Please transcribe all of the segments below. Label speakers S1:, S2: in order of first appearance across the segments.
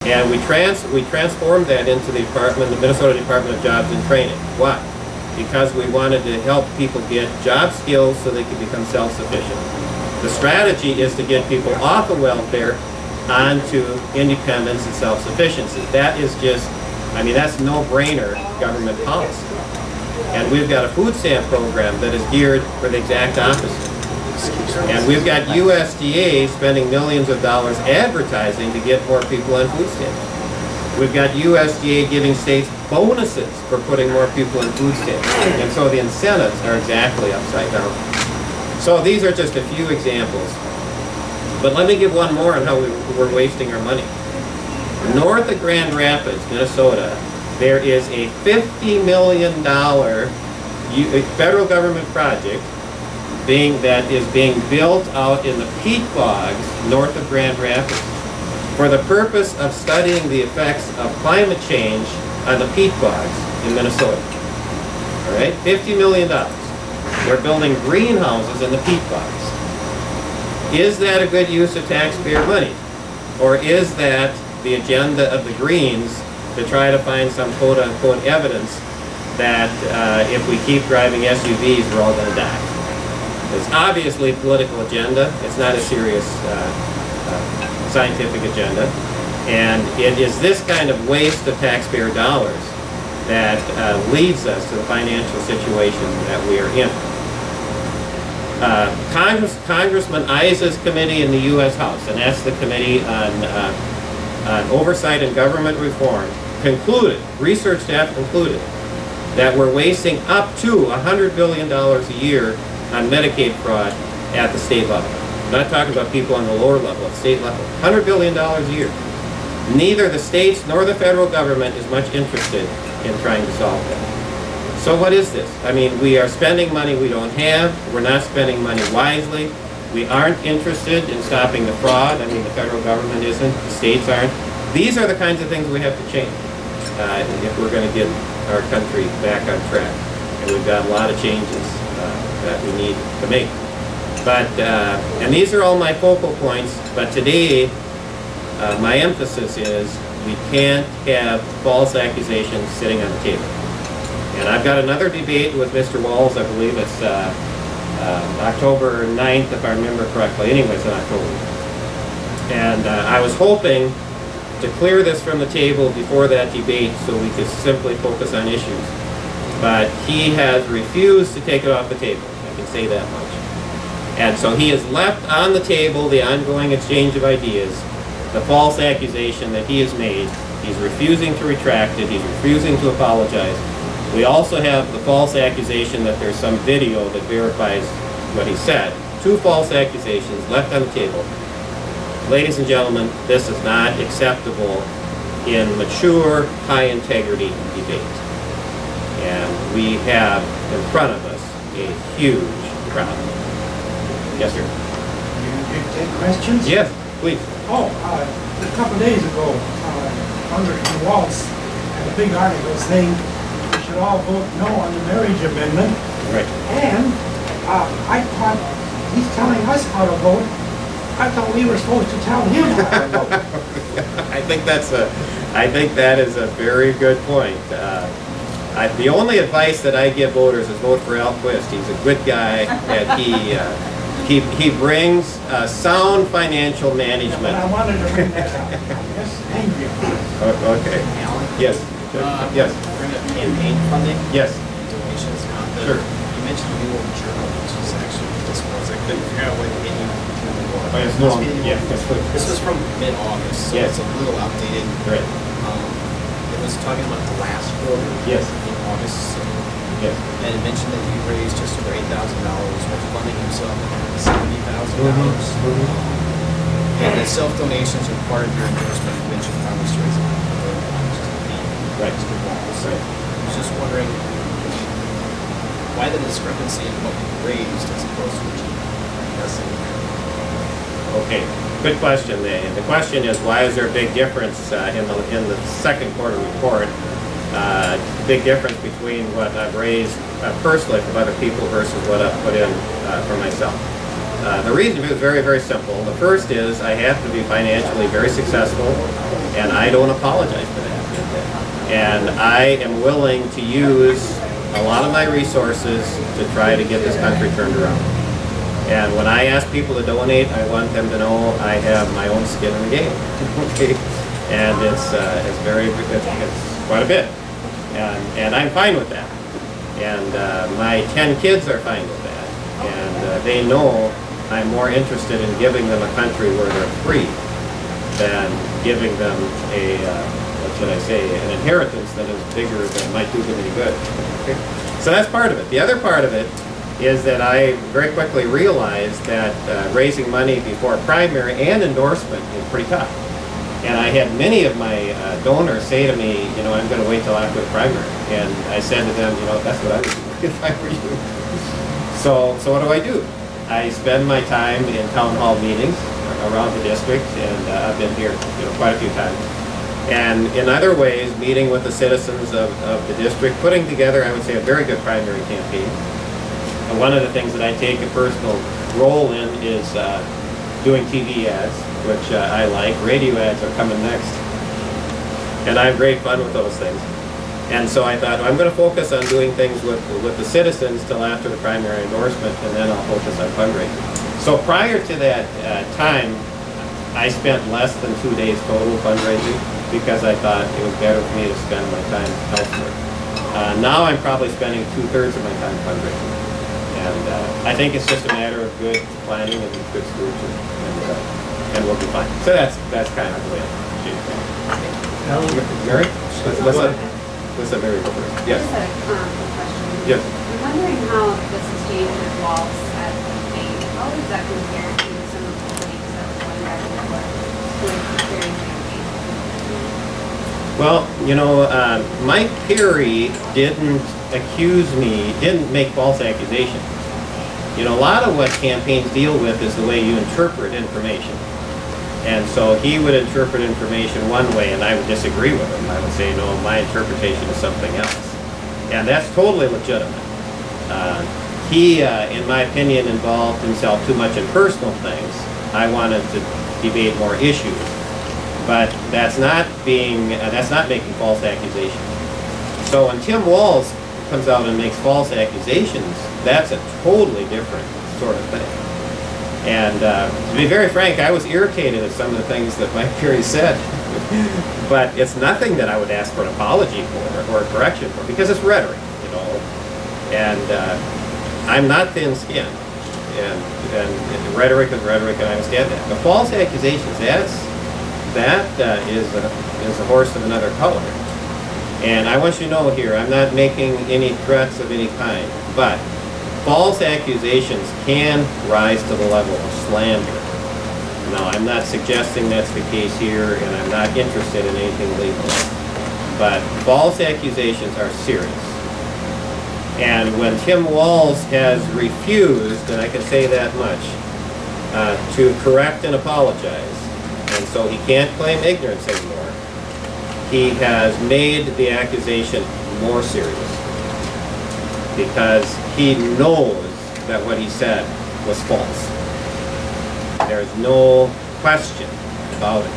S1: And we transformed that into the Minnesota Department of Jobs and Training. Why? Because we wanted to help people get job skills so they could become self-sufficient. The strategy is to get people off of welfare onto independence and self-sufficiency. That is just, I mean, that's no-brainer government policy. And we've got a food stamp program that is geared for the exact opposite. And we've got USDA spending millions of dollars advertising to get more people on food stamps. We've got USDA giving states bonuses for putting more people on food stamps. And so the incentives are exactly upside down. So these are just a few examples. But let me give one more on how we're wasting our money. North of Grand Rapids, Minnesota, there is a $50 million federal government project that is being built out in the peat bogs north of Grand Rapids for the purpose of studying the effects of climate change on the peat bogs in Minnesota. All right, $50 million. We're building greenhouses in the peat bogs. Is that a good use of taxpayer money? Or is that the agenda of the Greens to try to find some quote-unquote evidence that if we keep driving SUVs, we're all going to die? It's obviously a political agenda. It's not a serious scientific agenda. And it is this kind of waste of taxpayer dollars that leads us to the financial situation that we are in. Congressman Isa's committee in the U.S. House, and that's the Committee on Oversight and Government Reform, concluded, research staff concluded, that we're wasting up to $100 billion a year on Medicaid fraud at the state level. I'm not talking about people on the lower level, at state level. $100 billion a year. Neither the states nor the federal government is much interested in trying to solve that. So what is this? I mean, we are spending money we don't have. We're not spending money wisely. We aren't interested in stopping the fraud. I mean, the federal government isn't. The states aren't. These are the kinds of things we have to change if we're going to get our country back on track. And we've got a lot of changes that we need to make. But, and these are all my focal points, but today my emphasis is we can't have false accusations sitting on the table. And I've got another debate with Mr. Walls, I believe it's October 9th, if I remember correctly. Anyways, in October. And I was hoping to clear this from the table before that debate so we could simply focus on issues. But he has refused to take it off the table. I can say that much. And so he has left on the table the ongoing exchange of ideas, the false accusation that he has made. He's refusing to retract it. He's refusing to apologize. We also have the false accusation that there's some video that verifies what he said. Two false accusations left on the table. Ladies and gentlemen, this is not acceptable in mature, high-integrity debate. And we have in front of us a huge problem. Yes, sir.
S2: You take questions?
S1: Yes, please.
S2: Oh, a couple of days ago, Congressman Waltz had a big article saying we should all vote no on the marriage amendment.
S1: Right.
S2: And I thought he's telling us how to vote. I thought we were supposed to tell him how to vote.
S1: I think that is a very good point. The only advice that I give voters is vote for Al Quist. He's a good guy, and he brings sound financial management.
S2: But I wanted to bring that up. I'm just angry about it.
S1: Okay.
S3: Alan?
S1: Yes. Yes.
S3: Bring up campaign funding.
S1: Yes.
S3: Donations.
S1: Sure.
S3: You mentioned the New World Journal, which is actually this was. I couldn't figure out what any. This was from mid-August, so
S1: yes.
S3: It's a little outdated.
S1: Right.
S3: It was talking about the last quarter.
S1: Yes.
S3: In August. So,
S1: yes.
S3: And it mentioned that you raised just over $8,000 with funding himself $70,000. And the self-donations are part of your endorsement. You mentioned Congress raising
S1: Right.
S3: Mr. Walls.
S1: Right.
S3: I was just wondering why the discrepancy in what you raised as opposed to what you invested.
S1: Okay, good question. The question is, why is there a big difference in the second quarter report? Big difference between what I've raised personally from other people versus what I've put in for myself. The reason is very, very simple. The first is I have to be financially very successful, and I don't apologize for that. And I am willing to use a lot of my resources to try to get this country turned around. And when I ask people to donate, I want them to know I have my own skin in the game. Okay? And it's quite a bit. And I'm fine with that. And my 10 kids are fine with that. And they know I'm more interested in giving them a country where they're free than giving them a, what should I say, an inheritance that is bigger than might do them any good. Okay? So that's part of it. The other part of it is that I very quickly realized that raising money before primary and endorsement is pretty tough. And I had many of my donors say to me, you know, I'm going to wait till after the primary. And I said to them, you know, that's what I would do if I were you. So what do? I spend my time in town hall meetings around the district, and I've been here, you know, quite a few times. And in other ways, meeting with the citizens of the district, putting together, I would say, a very good primary campaign. And one of the things that I take a personal role in is doing TV ads, which I like. Radio ads are coming next. And I have great fun with those things. And so I thought, well, I'm going to focus on doing things with the citizens till after the primary endorsement, and then I'll focus on fundraising. So prior to that time, I spent less than 2 days total fundraising because I thought it was better for me to spend my time elsewhere. Now I'm probably spending 2/3 of my time fundraising. And I think it's just a matter of good planning and good stewardship, and we'll be fine. So that's kind of the way I shape it. Mary? Let's let Mary go first. Yes.
S4: I just had a question.
S1: Yes.
S4: I'm wondering how this has changed with walls at the How does that compare to some of the beliefs that were going back and forth preparing campaigns?
S1: Well, you know, Mike Perry didn't make false accusations. You know, a lot of what campaigns deal with is the way you interpret information. And so he would interpret information one way, and I would disagree with him. I would say, no, my interpretation is something else. And that's totally legitimate. He, in my opinion, involved himself too much in personal things. I wanted to debate more issues. But that's not making false accusations. So when Tim Walz comes out and makes false accusations, that's a totally different sort of thing. And to be very frank, I was irritated at some of the things that Mike Perry said. But it's nothing that I would ask for an apology for or a correction for, because it's rhetoric, you know. And I'm not thin-skinned. And rhetoric is rhetoric, and I understand that. But false accusations, that is a horse of another color. And I want you to know here, I'm not making any threats of any kind, but false accusations can rise to the level of slander. Now, I'm not suggesting that's the case here, and I'm not interested in anything legal. But false accusations are serious. And when Tim Walz has refused, and I can say that much, to correct and apologize, and so he can't claim ignorance anymore, he has made the accusation more serious. Because he knows that what he said was false. There's no question about it.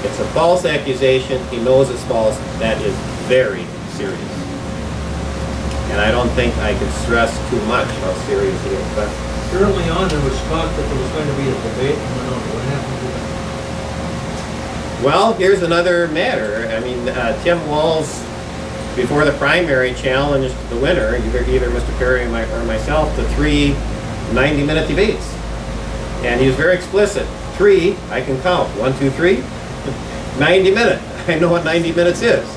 S1: It's a false accusation. He knows it's false. That is very serious. And I don't think I could stress too much how serious it is. But
S5: early on, there was talk that there was going to be a debate. What happened to that?
S1: well, here's another matter. I mean, Tim Walz, before the primary, challenged the winner, either Mr. Perry or myself, to 3 90-minute debates. And he was very explicit. 3, I can count. 1, 2, 3. 90 minutes. I know what 90 minutes is.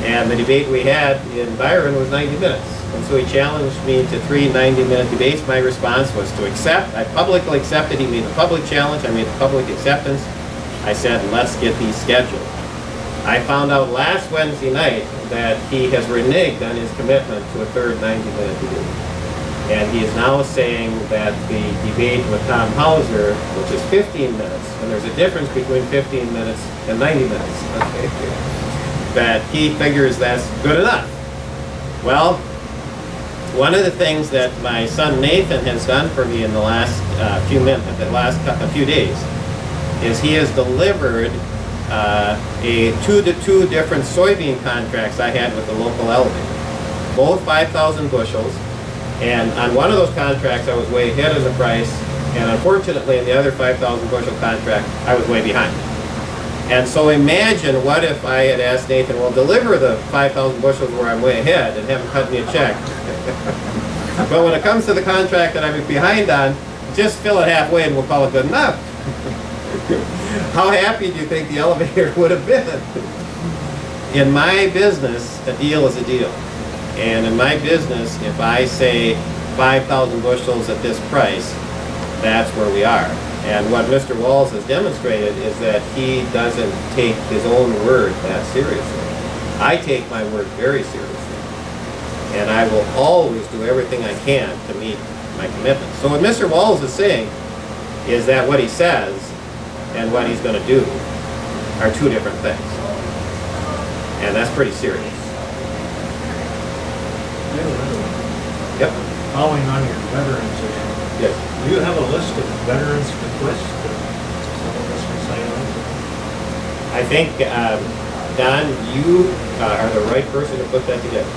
S1: And the debate we had in Byron was 90 minutes. And so he challenged me to 3 90-minute debates. My response was to accept. I publicly accepted. He made a public challenge. I made a public acceptance. I said, let's get these scheduled. I found out last Wednesday night that he has reneged on his commitment to a 3rd 90-minute debate. And he is now saying that the debate with Tom Hauser, which is 15 minutes, and there's a difference between 15 minutes and 90 minutes, okay, that he figures that's good enough. Well, one of the things that my son Nathan has done for me in the last few days, is he has delivered two different soybean contracts I had with the local elevator. Both 5,000 bushels. And on one of those contracts, I was way ahead of the price. And unfortunately, in the other 5,000 bushel contract, I was way behind. And so imagine what if I had asked Nathan, well, deliver the 5,000 bushels where I'm way ahead and have him cut me a check. But when it comes to the contract that I'm behind on, just fill it halfway and we'll call it good enough. How happy do you think the elevator would have been? In my business, a deal is a deal. And in my business, if I say 5,000 bushels at this price, that's where we are. And what Mr. Walls has demonstrated is that he doesn't take his own word that seriously. I take my word very seriously. And I will always do everything I can to meet my commitments. So what Mr. Walls is saying is that what he says and what he's going to do are two different things. And that's pretty serious. Yep.
S5: Following on your veterans issue.
S1: Yes.
S5: Do you have a list of veterans for Quist that some of us can sign on to?
S1: I think, Don, you are the right person to put that together.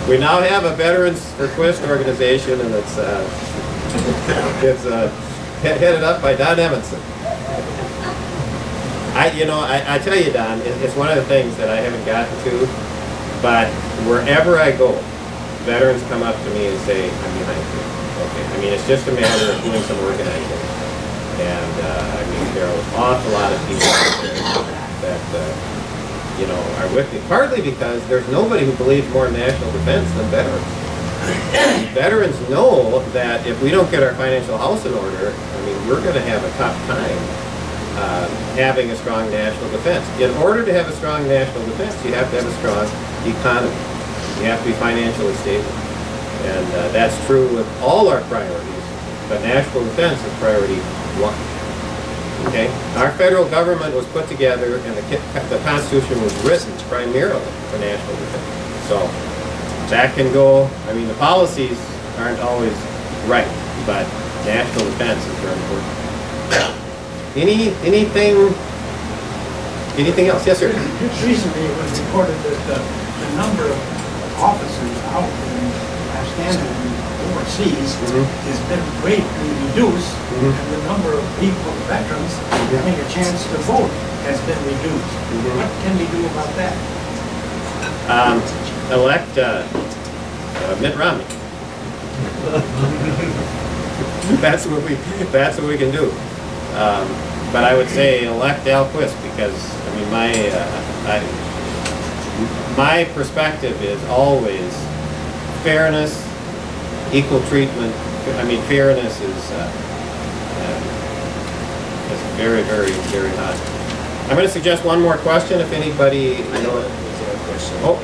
S1: We now have a Veterans for Quist organization, and it's headed up by Don Evanson. I tell you, Don, it's one of the things that I haven't gotten to, but wherever I go, veterans come up to me and say, I'm behind you. Okay. I mean, it's just a matter of doing some organizing. And, I mean, there are an awful lot of people out there that, are with me. Partly because there's nobody who believes more in national defense than veterans. Veterans know that if we don't get our financial house in order, I mean, we're going to have a tough time having a strong national defense. In order to have a strong national defense, you have to have a strong economy. You have to be financially stable. And that's true with all our priorities, but national defense is priority one. Okay? Our federal government was put together and the Constitution was written primarily for national defense. So that can go, I mean, the policies aren't always right, but national defense is very important. Anything else? Yes, sir.
S2: Recently it was reported that the number of officers out in Afghanistan and overseas has been greatly reduced, and the number of people, veterans, having a chance to vote has been reduced. What can we do about that?
S1: Elect Mitt Romney. That's what we can do. But I would say elect Al Quist, because I mean my perspective is always fairness, equal treatment. I mean, fairness is very, very, very high. I'm going to suggest one more question if anybody.
S3: I know it was a question.
S1: Oh.